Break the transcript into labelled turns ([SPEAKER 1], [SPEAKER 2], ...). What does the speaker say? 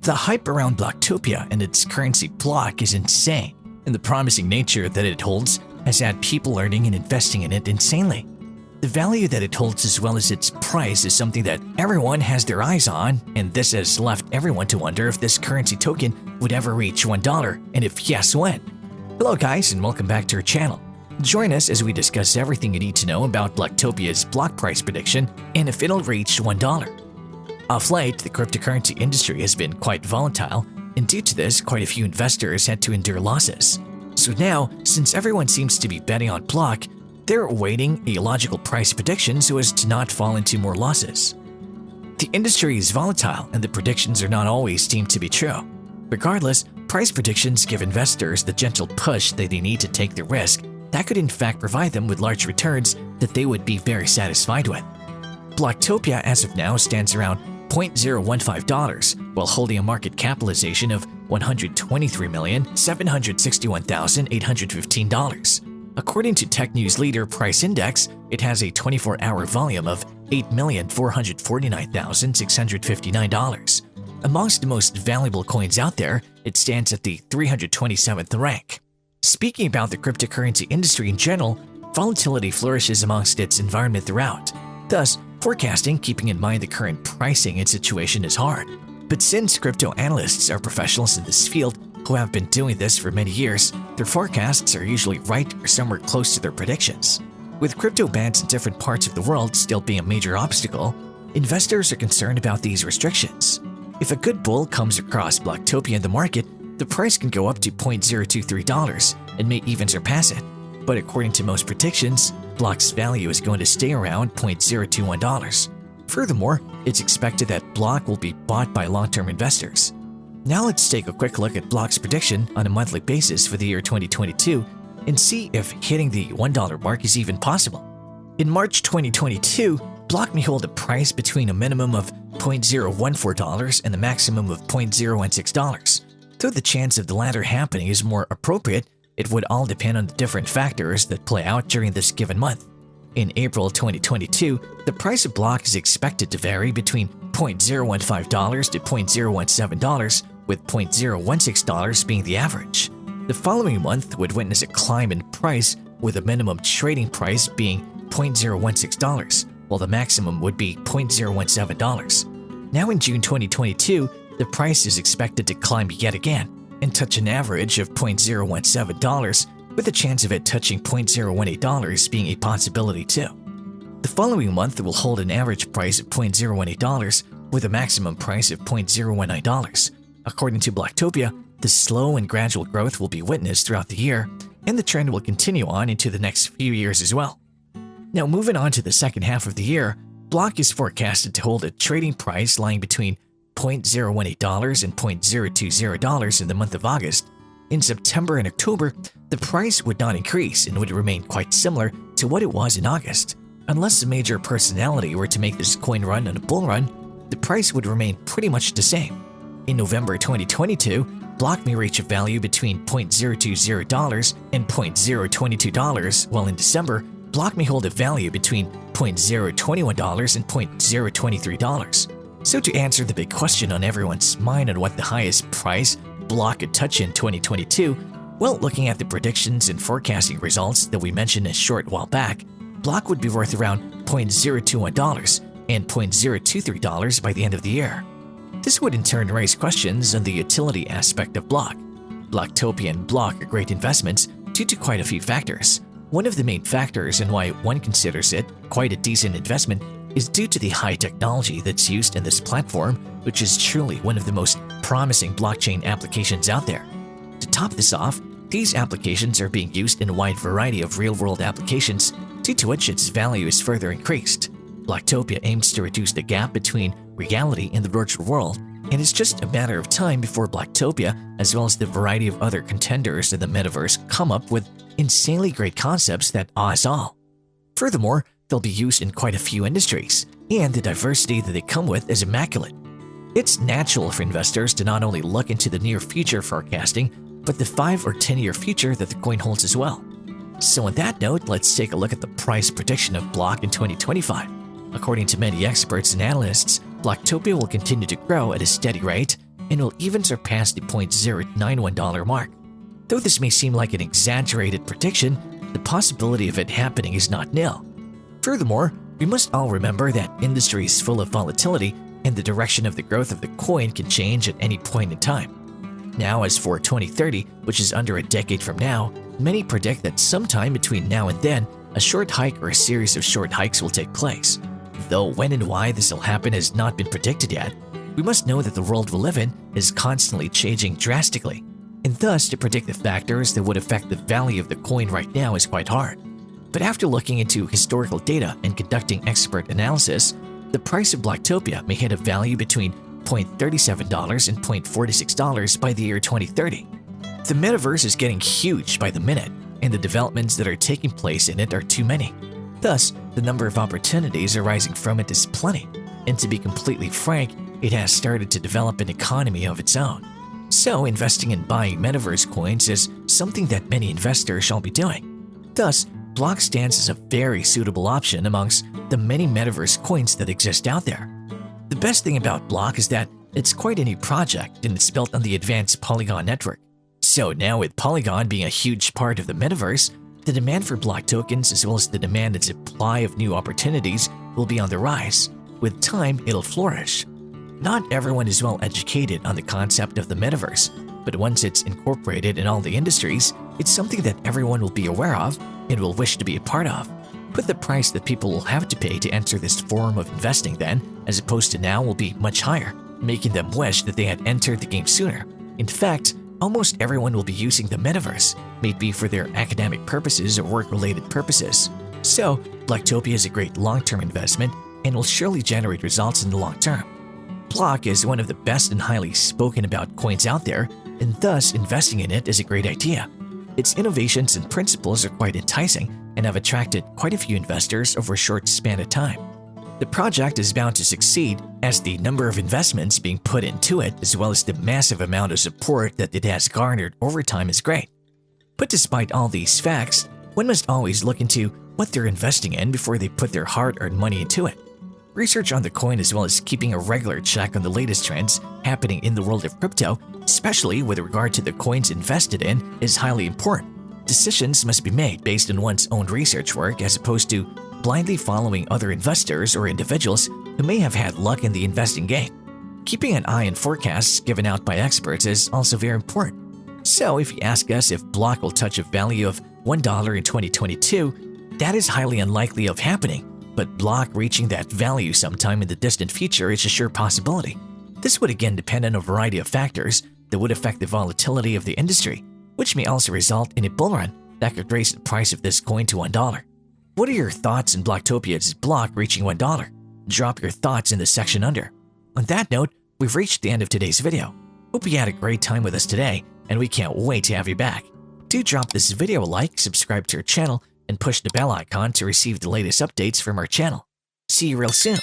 [SPEAKER 1] The hype around Bloktopia and its currency Blok is insane, and the promising nature that it holds has had people earning and investing in it insanely. The value that it holds as well as its price is something that everyone has their eyes on, and this has left everyone to wonder if this currency token would ever reach $1, and if yes, when. Hello guys, and welcome back to our channel. Join us as we discuss everything you need to know about Bloktopia's Blok price prediction and if it'll reach $1. Of late, the cryptocurrency industry has been quite volatile, and due to this, quite a few investors had to endure losses. So now, since everyone seems to be betting on Blok, they're awaiting a logical price prediction so as to not fall into more losses. The industry is volatile, and the predictions are not always deemed to be true. Regardless, price predictions give investors the gentle push that they need to take the risk that could in fact provide them with large returns that they would be very satisfied with. Bloktopia as of now stands around $0.015 while holding a market capitalization of $123,761,815. According to Tech News Leader Price Index, it has a 24-hour volume of $8,449,659. Amongst the most valuable coins out there, it stands at the 327th rank. Speaking about the cryptocurrency industry in general, volatility flourishes amongst its environment throughout. Thus, forecasting, keeping in mind the current pricing and situation, is hard. But since crypto analysts are professionals in this field who have been doing this for many years, their forecasts are usually right or somewhere close to their predictions. With crypto bans in different parts of the world still being a major obstacle, investors are concerned about these restrictions. If a good bull comes across Bloktopia in the market, the price can go up to $0.023 and may even surpass it. But according to most predictions, Blok's value is going to stay around $0.021. Furthermore, it's expected that Blok will be bought by long-term investors. Now let's take a quick look at Blok's prediction on a monthly basis for the year 2022 and see if hitting the $1 mark is even possible. In March 2022, Blok may hold a price between a minimum of $0.014 and a maximum of $0.016. Though the chance of the latter happening is more appropriate, it would all depend on the different factors that play out during this given month. In April 2022, the price of Blok is expected to vary between $0.015 to $0.017, with $0.016 being the average. The following month would witness a climb in price, with a minimum trading price being $0.016, while the maximum would be $0.017. Now in June 2022, the price is expected to climb yet again and touch an average of $0.017, with a chance of it touching $0.018 being a possibility too. The following month will hold an average price of $0.018 with a maximum price of $0.019. According to Bloktopia, the slow and gradual growth will be witnessed throughout the year, and the trend will continue on into the next few years as well. Now moving on to the second half of the year, Blok is forecasted to hold a trading price lying between $0.018 and $0.020 in the month of August. In September and October, the price would not increase and would remain quite similar to what it was in August. Unless a major personality were to make this coin run on a bull run, the price would remain pretty much the same. In November 2022, Blok may reach a value between $0.020 and $0.022, while in December, Blok may hold a value between $0.021 and $0.023. So to answer the big question on everyone's mind on what the highest price Blok could touch in 2022, well, looking at the predictions and forecasting results that we mentioned a short while back, Blok would be worth around $0.021 and $0.023 by the end of the year. This would in turn raise questions on the utility aspect of Blok. Bloktopia and Blok are great investments due to quite a few factors. One of the main factors and why one considers it quite a decent investment is due to the high technology that's used in this platform, which is truly one of the most promising blockchain applications out there. To top this off, these applications are being used in a wide variety of real-world applications, due to which its value is further increased. Bloktopia aims to reduce the gap between reality and the virtual world, and it's just a matter of time before Bloktopia, as well as the variety of other contenders in the metaverse, come up with insanely great concepts that awe us all. Furthermore, they'll be used in quite a few industries, and the diversity that they come with is immaculate. It's natural for investors to not only look into the near future forecasting, but the 5 or 10-year future that the coin holds as well. So on that note, let's take a look at the price prediction of Blok in 2025. According to many experts and analysts, Bloktopia will continue to grow at a steady rate, and will even surpass the $0.091 mark. Though this may seem like an exaggerated prediction, the possibility of it happening is not nil. Furthermore, we must all remember that industry is full of volatility and the direction of the growth of the coin can change at any point in time. Now, as for 2030, which is under a decade from now, many predict that sometime between now and then, a short hike or a series of short hikes will take place. Though when and why this will happen has not been predicted yet, we must know that the world we live in is constantly changing drastically, and thus to predict the factors that would affect the value of the coin right now is quite hard. But after looking into historical data and conducting expert analysis, the price of Bloktopia may hit a value between $0.37 and $0.46 by the year 2030. The metaverse is getting huge by the minute, and the developments that are taking place in it are too many. Thus, the number of opportunities arising from it is plenty, and to be completely frank, it has started to develop an economy of its own. So, investing in buying metaverse coins is something that many investors shall be doing. Thus, Blok stands as a very suitable option amongst the many metaverse coins that exist out there. The best thing about Blok is that it's quite a new project and it's built on the advanced Polygon network. So now with Polygon being a huge part of the metaverse, the demand for Blok tokens as well as the demand and supply of new opportunities will be on the rise. With time, it'll flourish. Not everyone is well educated on the concept of the metaverse, but once it's incorporated in all the industries, it's something that everyone will be aware of and will wish to be a part of. But the price that people will have to pay to enter this form of investing then, as opposed to now, will be much higher, making them wish that they had entered the game sooner. In fact, almost everyone will be using the metaverse, may it be for their academic purposes or work-related purposes. So, Bloktopia is a great long-term investment and will surely generate results in the long term. Blok is one of the best and highly spoken about coins out there, and thus investing in it is a great idea. Its innovations and principles are quite enticing and have attracted quite a few investors over a short span of time. The project is bound to succeed as the number of investments being put into it as well as the massive amount of support that it has garnered over time is great. But despite all these facts, one must always look into what they're investing in before they put their hard-earned money into it. Research on the coin as well as keeping a regular check on the latest trends happening in the world of crypto, especially with regard to the coins invested in, is highly important. Decisions must be made based on one's own research work as opposed to blindly following other investors or individuals who may have had luck in the investing game. Keeping an eye on forecasts given out by experts is also very important. So if you ask us if Blok will touch a value of $1 in 2022, that is highly unlikely of happening, but Blok reaching that value sometime in the distant future is a sure possibility. This would again depend on a variety of factors that would affect the volatility of the industry, which may also result in a bull run that could raise the price of this coin to $1. What are your thoughts on Bloktopia's Blok reaching $1? Drop your thoughts in the section under. On that note, we've reached the end of today's video. Hope you had a great time with us today, and we can't wait to have you back. Do drop this video a like, subscribe to our channel, and push the bell icon to receive the latest updates from our channel. See you real soon.